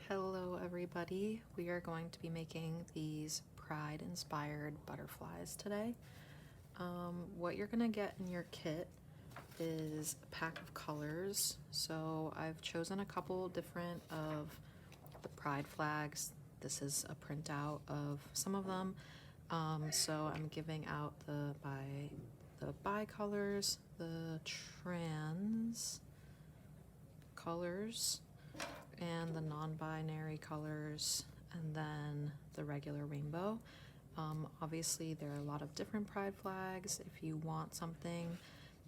Hello everybody, we are going to be making these pride inspired butterflies today. What you're gonna get in your kit is a pack of colors. So I've chosen a couple different of the pride flags. This is a printout of some of them. So I'm giving out the bi-colors, the trans colors, and the non-binary colors, and then the regular rainbow. Obviously there are a lot of different pride flags. If you want something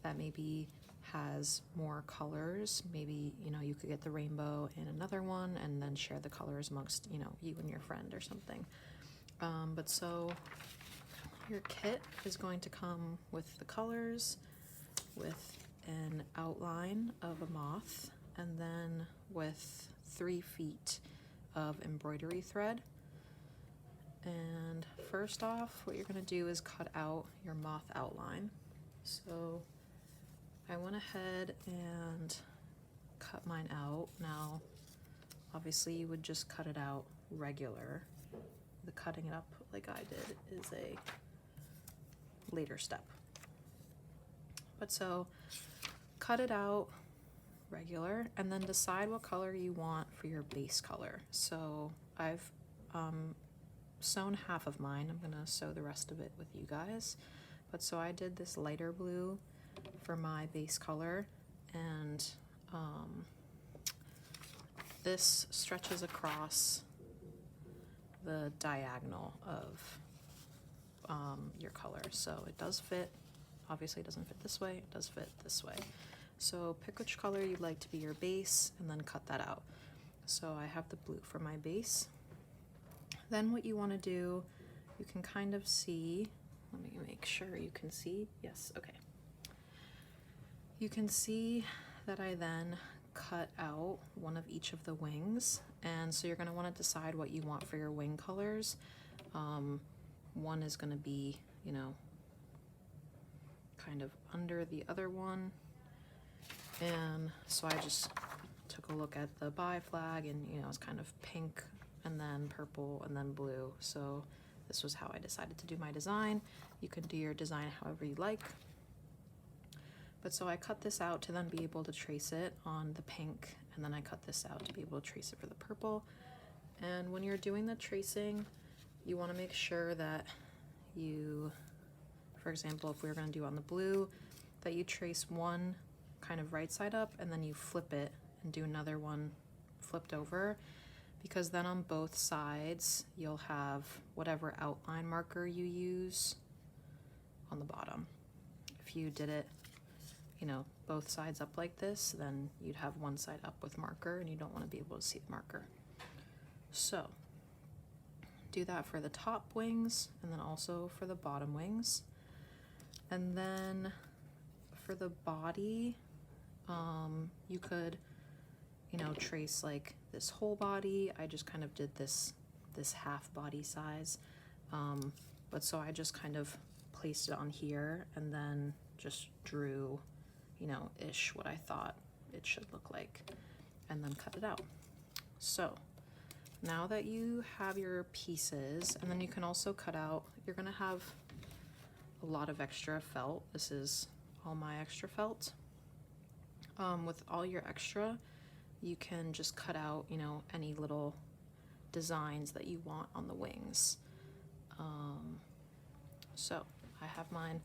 that maybe has more colors, maybe you could get the rainbow in another one and then share the colors amongst you and your friend or something. But so your kit is going to come with the colors, with an outline of a moth, and then with 3 feet of embroidery thread. And first off, what you're going to do is cut out your moth outline. So I went ahead and cut mine out. Now obviously you would just cut it out regular. The cutting it up like I did is a later step. But so cut it out regular and then decide what color you want for your base color. So I've sewn half of mine. I'm gonna sew the rest of it with you guys. But so I did this lighter blue for my base color, and this stretches across the diagonal of your color. So it does fit. Obviously it doesn't fit this way, it does fit this way. So pick which color you'd like to be your base and then cut that out. So I have the blue for my base. Then what you want to do, you can kind of see, let me make sure you can see. Yes, okay. You can see that I then cut out one of each of the wings. And so you're going to want to decide what you want for your wing colors. One is going to be, kind of under the other one. And so I just took a look at the bi flag, and it's kind of pink and then purple and then blue. So this was how I decided to do my design. You can do your design however you like. But so I cut this out to then be able to trace it on the pink, and then I cut this out to be able to trace it for the purple. And when you're doing the tracing, you want to make sure that you, for example, if we were going to do on the blue, that you trace one kind of right side up and then you flip it and do another one flipped over, because then on both sides you'll have whatever outline marker you use on the bottom. If you did it both sides up like this, then you'd have one side up with marker and you don't want to be able to see the marker. So do that for the top wings and then also for the bottom wings. And then for the body, you could trace like this whole body. I just kind of did this half body size, but so I just kind of placed it on here and then just drew ish what I thought it should look like, and then cut it out. So now that you have your pieces, and then you can also cut out, you're gonna have a lot of extra felt. This is all my extra felt. With all your extra, you can just cut out any little designs that you want on the wings. So I have mine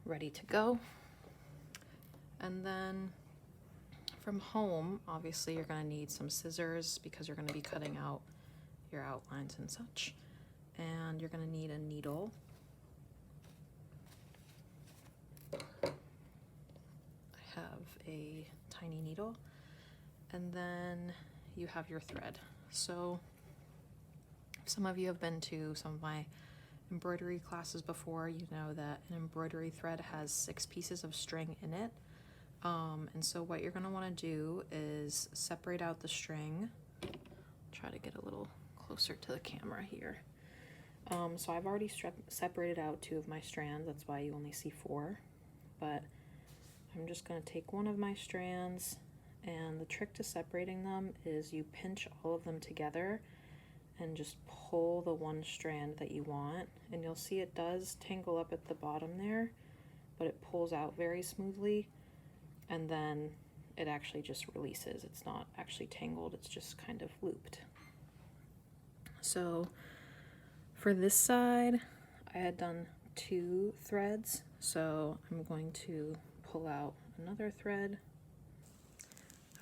ready to go. And then from home, obviously you're going to need some scissors because you're going to be cutting out your outlines and such. And you're going to need a needle. I have a tiny needle. And then you have your thread. So some of you have been to some of my embroidery classes before. You know that an embroidery thread has 6 pieces of string in it. And so what you're going to want to do is separate out the string. Try to get a little closer to the camera here. So I've already separated out 2 of my strands. That's why you only see 4. But I'm just going to take one of my strands And the trick to separating them is you pinch all of them together and just pull the one strand that you want, and you'll see it does tangle up at the bottom there, but it pulls out very smoothly, and then it actually just releases. It's not actually tangled, it's just kind of looped. So for this side, I had done 2 threads, so I'm going to pull out another thread.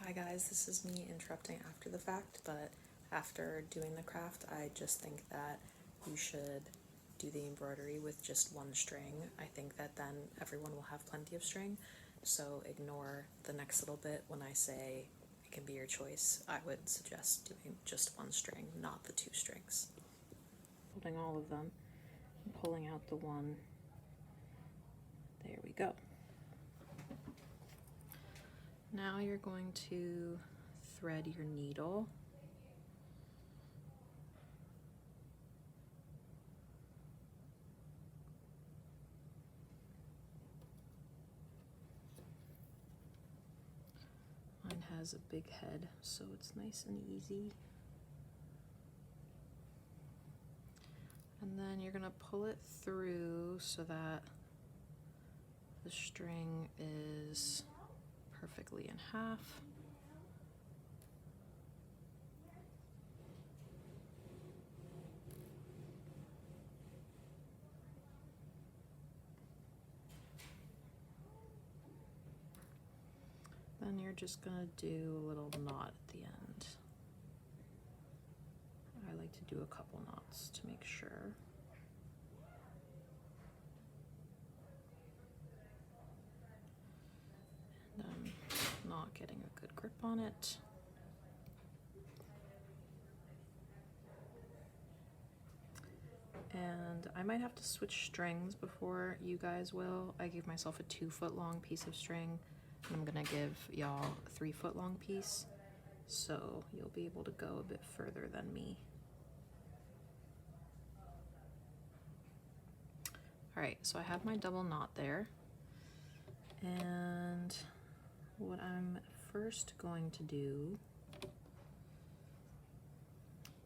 Hi guys, this is me interrupting after the fact, but after doing the craft, I just think that you should do the embroidery with just 1 string. I think that then everyone will have plenty of string, so ignore the next little bit when I say it can be your choice. I would suggest doing just 1 string, not the 2 strings. Holding all of them and pulling out the one. There we go. Now you're going to thread your needle. Mine has a big head, so it's nice and easy. And then you're gonna pull it through so that the string is perfectly in half. Then you're just gonna do a little knot at the end. I like to do a couple knots to make sure. And I'm not getting a good grip on it. And I might have to switch strings before you guys will. I gave myself a 2-foot long piece of string, and I'm gonna give y'all a 3-foot long piece, so you'll be able to go a bit further than me. All right, so I have my double knot there, and what I'm first going to do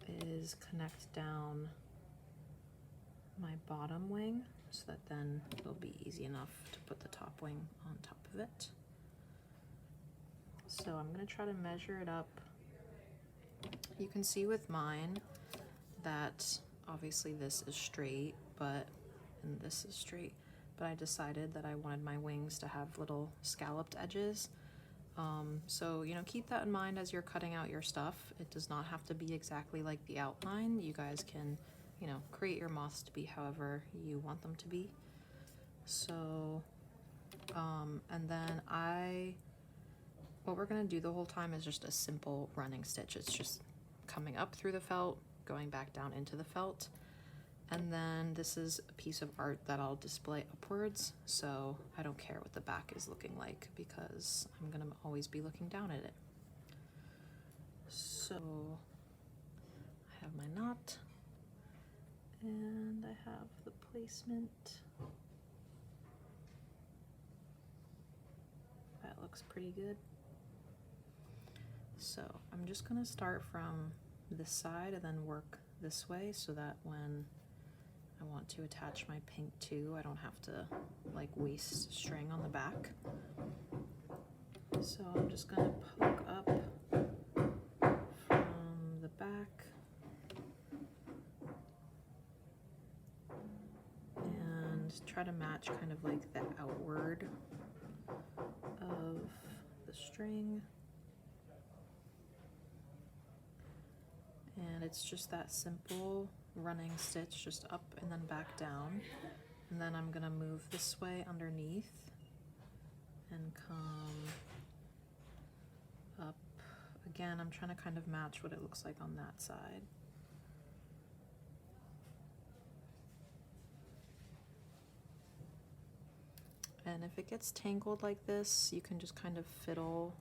is connect down my bottom wing so that then it'll be easy enough to put the top wing on top of it. So I'm gonna try to measure it up. You can see with mine that obviously this is straight, and this is straight, but I decided that I wanted my wings to have little scalloped edges. So, you know, keep that in mind as you're cutting out your stuff. It does not have to be exactly like the outline. You guys can, you know, create your moths to be however you want them to be. So, and then what we're gonna do the whole time is just a simple running stitch. It's just coming up through the felt, going back down into the felt. And then this is a piece of art that I'll display upwards, so I don't care what the back is looking like because I'm gonna always be looking down at it. So I have my knot and I have the placement. That looks pretty good. So I'm just gonna start from this side and then work this way so that when I want to attach my pink too, I don't have to like waste string on the back. So I'm just gonna poke up from the back and try to match kind of like the outward of the string. And it's just that simple running stitch, just up and then back down. And then I'm gonna move this way underneath and come up. Again, I'm trying to kind of match what it looks like on that side. And if it gets tangled like this, you can just kind of fiddle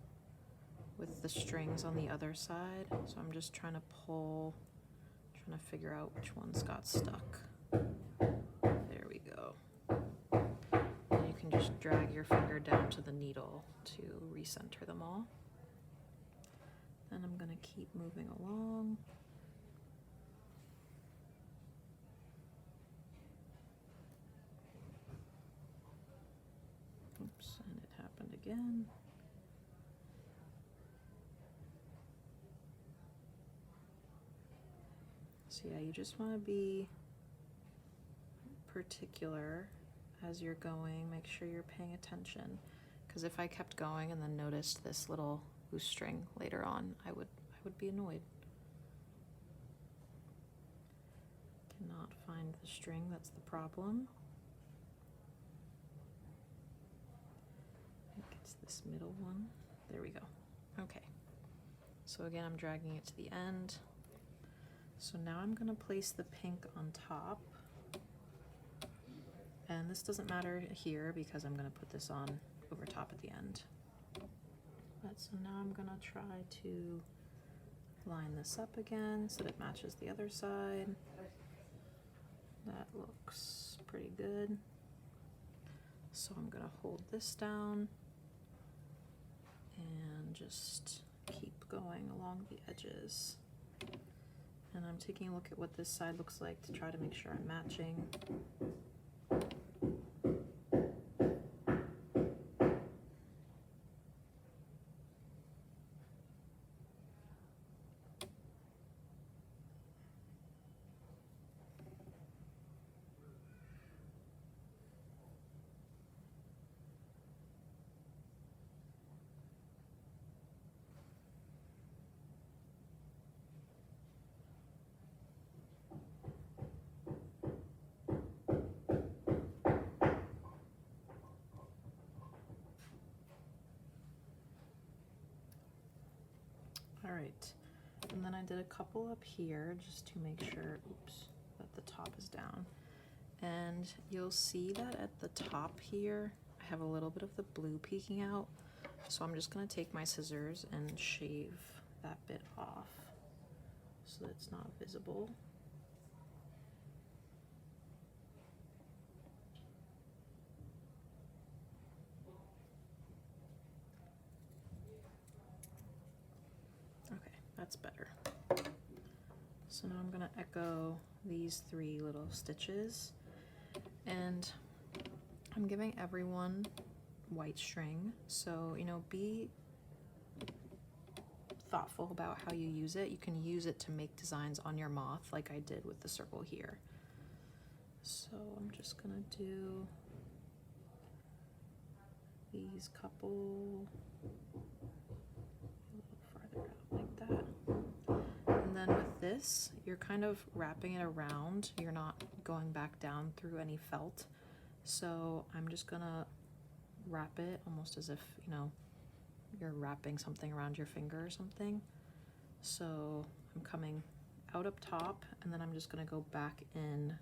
with the strings on the other side. So I'm just trying to pull, trying to figure out which ones got stuck. There we go. And you can just drag your finger down to the needle to recenter them all. And I'm gonna keep moving along. Oops, and it happened again. So yeah, you just want to be particular as you're going. Make sure you're paying attention, because if I kept going and then noticed this little loose string later on, I would be annoyed. Cannot find the string, that's the problem. I think it's this middle one. There we go. Okay. So again, I'm dragging it to the end. So now I'm gonna place the pink on top. And this doesn't matter here because I'm gonna put this on over top at the end. But so now I'm gonna try to line this up again so that it matches the other side. That looks pretty good. So I'm gonna hold this down and just keep going along the edges. And I'm taking a look at what this side looks like to try to make sure I'm matching. All right, and then I did a couple up here just to make sure, oops, that the top is down. And you'll see that at the top here, I have a little bit of the blue peeking out. So I'm just gonna take my scissors and shave that bit off so that it's not visible. Okay, that's better. So now I'm gonna echo these 3 little stitches, and I'm giving everyone white string. So, you know, be thoughtful about how you use it. You can use it to make designs on your moth like I did with the circle here. So I'm just gonna do these couple a little farther out like that. And then with this, you're kind of wrapping it around. You're not going back down through any felt. So I'm just gonna wrap it almost as if, you know, you're wrapping something around your finger or something. So I'm coming out up top, and then I'm just gonna go back in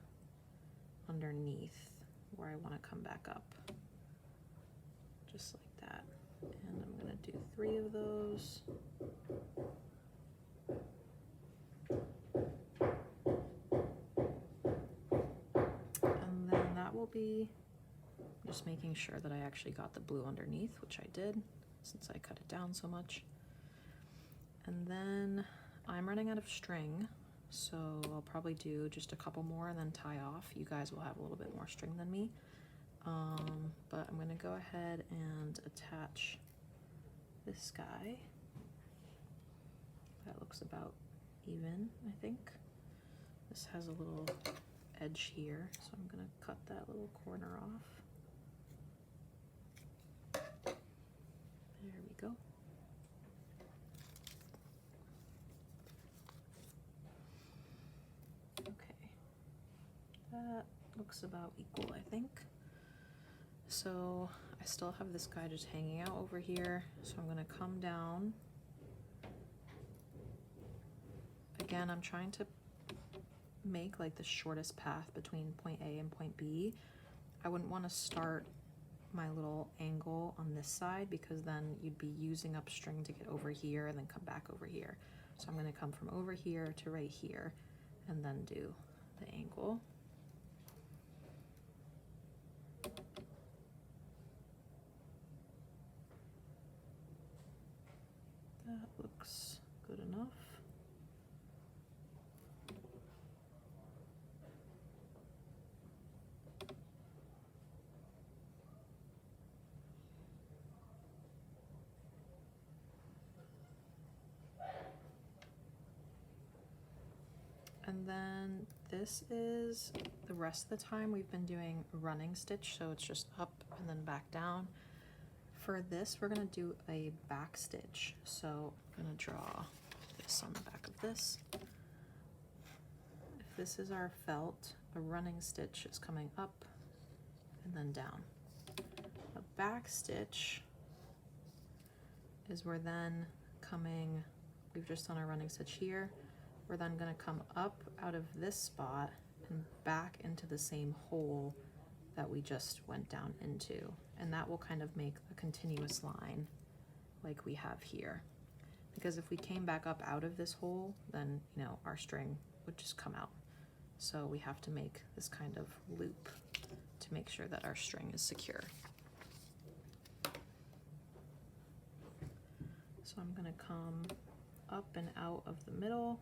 underneath where I want to come back up, just like that. And I'm gonna do 3 of those. And then that will be just making sure that I actually got the blue underneath, which I did since I cut it down so much. And then I'm running out of string, so I'll probably do just a couple more and then tie off. You guys will have a little bit more string than me. But I'm gonna go ahead and attach this guy. That looks about even, I think. This has a little edge here, so I'm gonna cut that little corner off. There we go. Okay, that looks about equal, I think. So I still have this guy just hanging out over here, so I'm gonna come down. Again, I'm trying to make like the shortest path between point A and point B. I wouldn't want to start my little angle on this side because then you'd be using up string to get over here and then come back over here. So I'm going to come from over here to right here and then do the angle. That looks And then this is the rest of the time we've been doing running stitch, so it's just up and then back down. For this, we're gonna do a back stitch. So I'm gonna draw this on the back of this. If this is our felt, a running stitch is coming up and then down. A back stitch is we're then coming, we've just done a running stitch here. We're then gonna come up out of this spot and back into the same hole that we just went down into. And that will kind of make a continuous line like we have here. Because if we came back up out of this hole, then, you know, our string would just come out. So we have to make this kind of loop to make sure that our string is secure. So I'm gonna come up and out of the middle.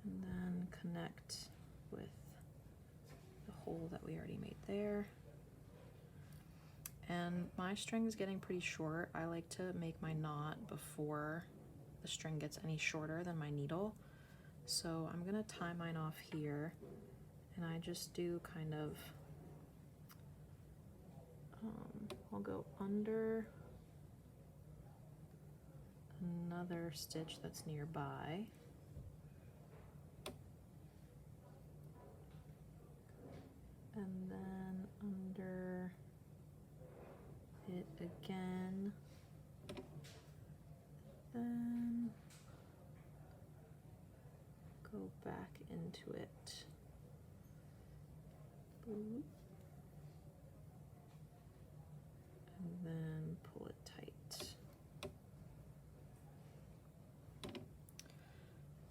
And then connect with the hole that we already made there. And my string is getting pretty short. I like to make my knot before the string gets any shorter than my needle. So I'm gonna tie mine off here, and I just do kind of, I'll go under another stitch that's nearby. And then under it again, then go back into it. Boop. And then pull it tight.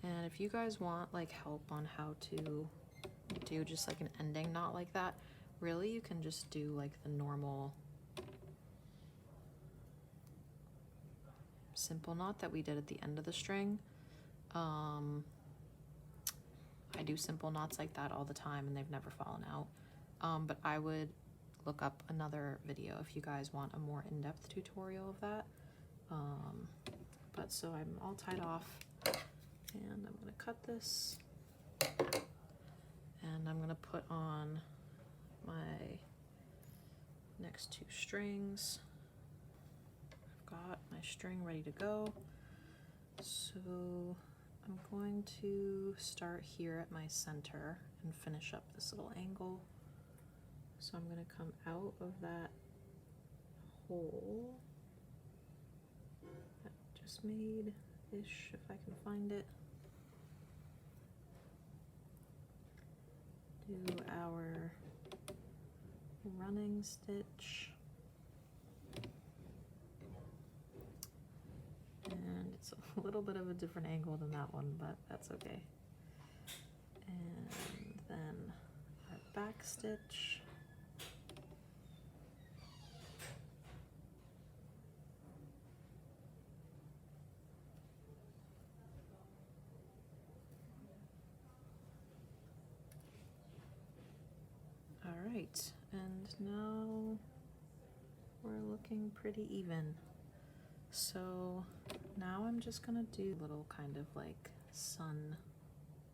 And if you guys want like help on how to do just like an ending knot like that, really you can just do like the normal simple knot that we did at the end of the string. I do simple knots like that all the time and they've never fallen out. But I would look up another video if you guys want a more in-depth tutorial of that. But so I'm all tied off and I'm gonna cut this. And I'm gonna put on my next two strings. I've got my string ready to go. So I'm going to start here at my center and finish up this little angle. So I'm gonna come out of that hole that I just made-ish, if I can find it. Do our running stitch, and it's a little bit of a different angle than that one, but that's okay. And then our back stitch, right, and now we're looking pretty even. So now I'm just gonna do a little kind of like sun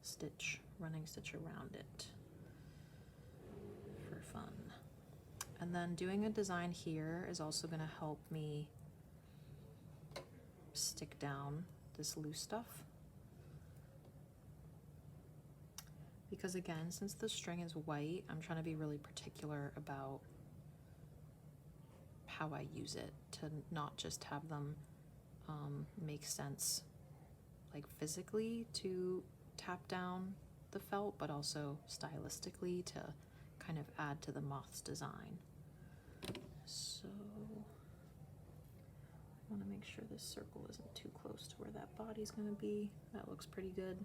stitch, running stitch around it for fun. And then doing a design here is also gonna help me stick down this loose stuff. Because again, since the string is white, I'm trying to be really particular about how I use it to not just have them make sense like physically to tap down the felt, but also stylistically to kind of add to the Moths design. So I want to make sure this circle isn't too close to where that body's going to be. That looks pretty good.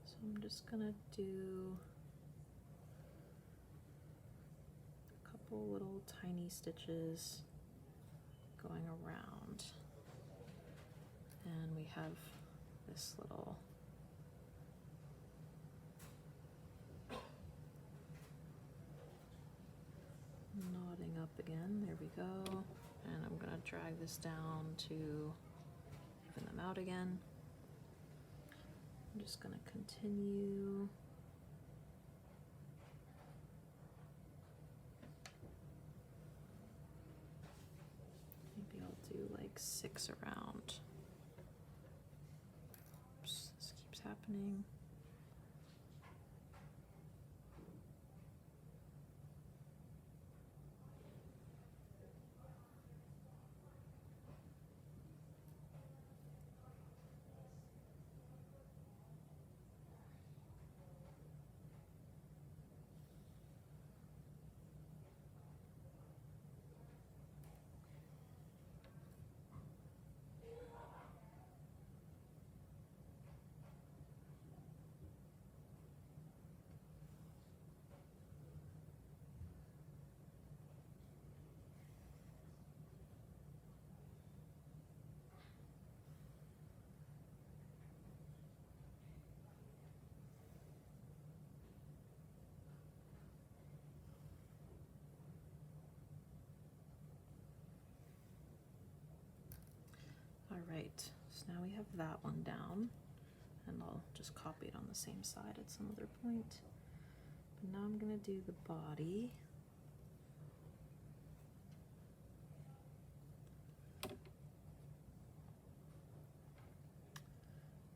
So I'm just gonna do a couple little tiny stitches going around. And we have this little knotting up again. There we go. And I'm gonna drag this down to even them out again. I'm just gonna continue. Maybe I'll do like 6 around. Oops, this keeps happening. All right, so now we have that one down, and I'll just copy it on the same side at some other point. But now I'm gonna do the body.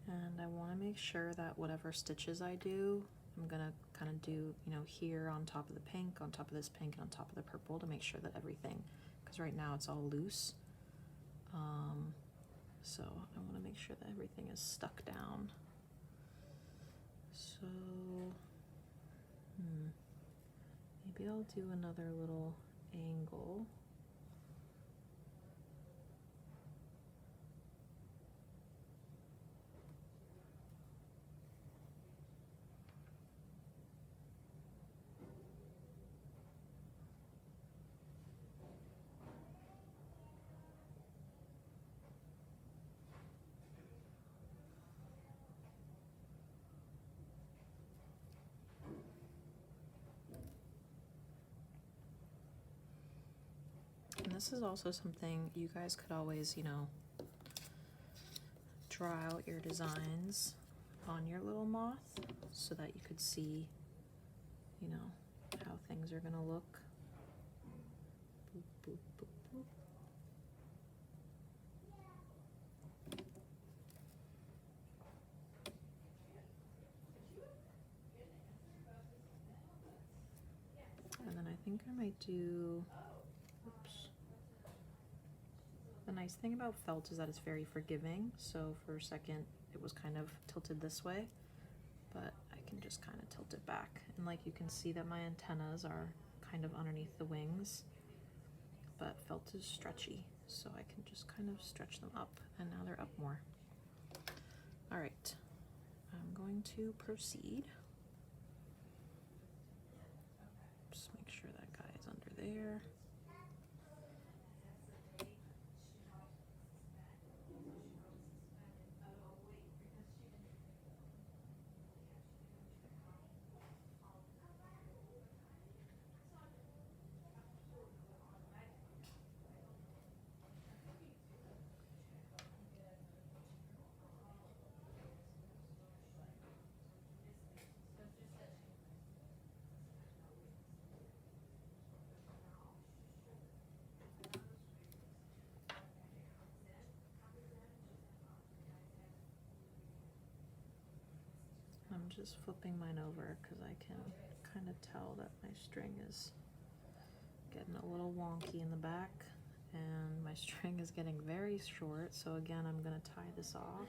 And I wanna make sure that whatever stitches I do, I'm gonna kind of do, you know, here on top of the pink, on top of this pink, and on top of the purple to make sure that everything, because right now it's all loose. So I want to make sure that everything is stuck down. So maybe I'll do another little angle. And this is also something you guys could always, you know, draw out your designs on your little moth so that you could see, you know, how things are gonna look. Boop, boop, boop, boop. And then I think I might do, oops. The nice thing about felt is that it's very forgiving, so for a second it was kind of tilted this way, but I can just kind of tilt it back. And like you can see that my antennas are kind of underneath the wings, but felt is stretchy, so I can just kind of stretch them up, and now they're up more. All right, I'm going to proceed. Just make sure that guy is under there. I'm just flipping mine over because I can kind of tell that my string is getting a little wonky in the back, and my string is getting very short, so again I'm going to tie this off.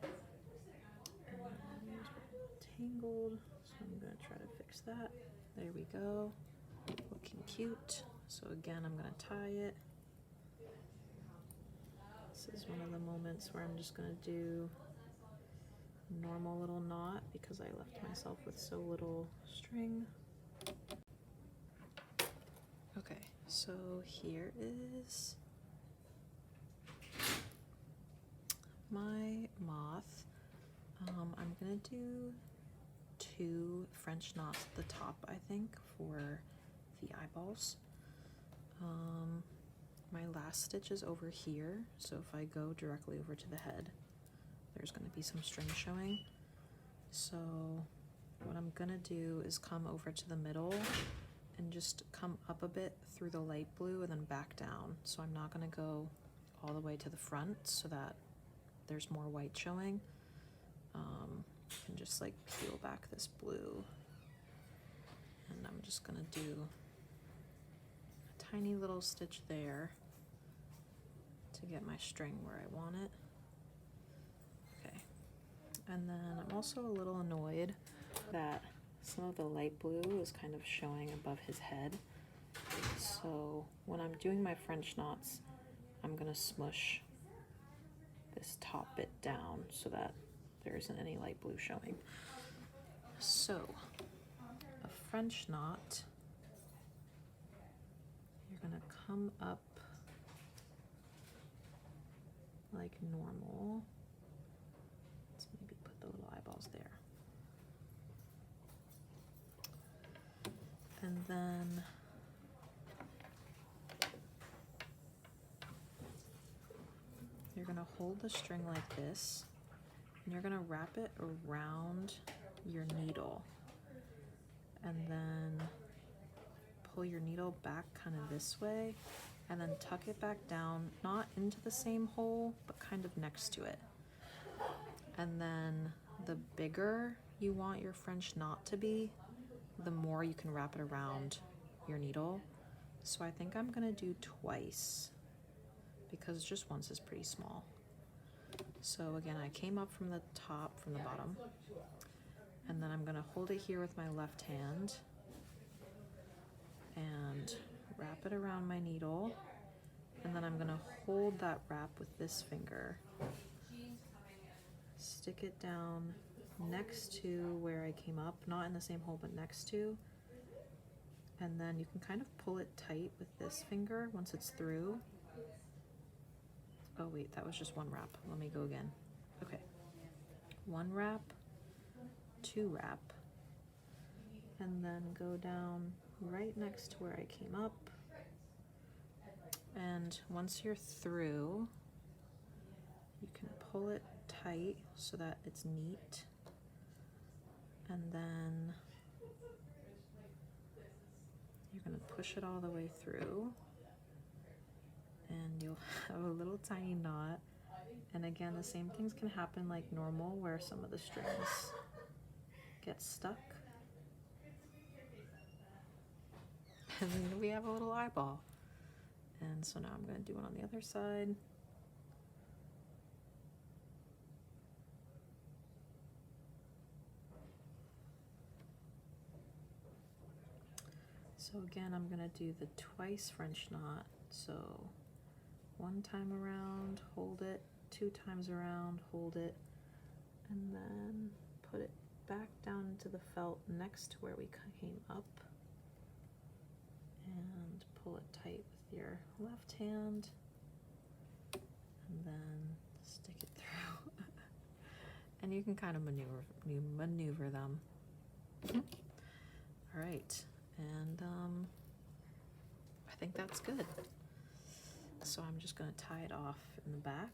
And tangled, so I'm going to try to fix that. There we go, looking cute. So again I'm going to tie it. This is one of the moments where I'm just going to do a normal little knot because I left myself with so little string. Okay, so here is my moth. I'm gonna do 2 French knots at the top, I think, for the eyeballs. My last stitch is over here, so if I go directly over to the head, there's going to be some string showing. So what I'm going to do is come over to the middle and just come up a bit through the light blue and then back down. So I'm not going to go all the way to the front so that there's more white showing. And just like peel back this blue, and I'm just going to do a tiny little stitch there to get my string where I want it. Okay, and then I'm also a little annoyed that some of the light blue is kind of showing above his head. So when I'm doing my French knots, I'm gonna smush this top bit down so that there isn't any light blue showing. So a French knot, you're gonna come up like normal. Let's maybe put the little eyeballs there. And then you're gonna hold the string like this, and you're gonna wrap it around your needle, and then pull your needle back kind of this way, and then tuck it back down, not into the same hole, but kind of next to it. And then the bigger you want your French knot to be, the more you can wrap it around your needle. So I think I'm gonna do twice, because just once is pretty small. So again, I came up from the top, from the bottom, and then I'm gonna hold it here with my left hand and wrap it around my needle, and then I'm gonna hold that wrap with this finger, stick it down next to where I came up, not in the same hole, but next to, and then you can kind of pull it tight with this finger once it's through. Oh wait, that was just one wrap. Let me go again. Okay, one wrap, two wrap, and then go down right next to where I came up. And once you're through, you can pull it tight so that it's neat. And then you're gonna push it all the way through, and you'll have a little tiny knot. And again, the same things can happen like normal, where some of the strings get stuck. And then we have a little eyeball. And so now I'm going to do one on the other side. So again, I'm going to do the twice French knot. So one time around, hold it, two times around, hold it, and then put it back down into the felt next to where we came up, and pull it tight with your left hand, and then stick it through. And you can kind of maneuver them. All right, and I think that's good. So I'm just going to tie it off in the back.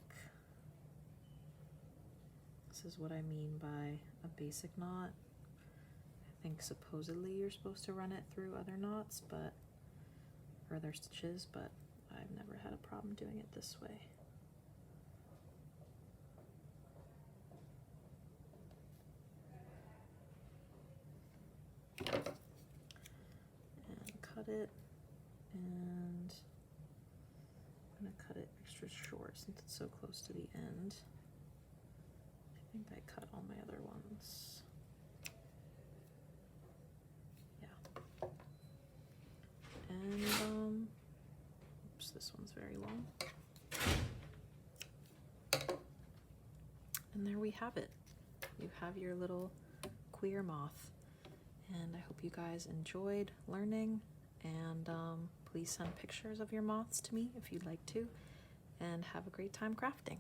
This is what I mean by a basic knot. I think supposedly you're supposed to run it through other knots, but or other stitches, but I've never had a problem doing it this way. And cut it, and I'm gonna cut it extra short since it's so close to the end. I think I cut all my other ones. Yeah. And oops, this one's very long. And there we have it. You have your little queer moth. And I hope you guys enjoyed learning, and please send pictures of your moths to me if you'd like to, and have a great time crafting.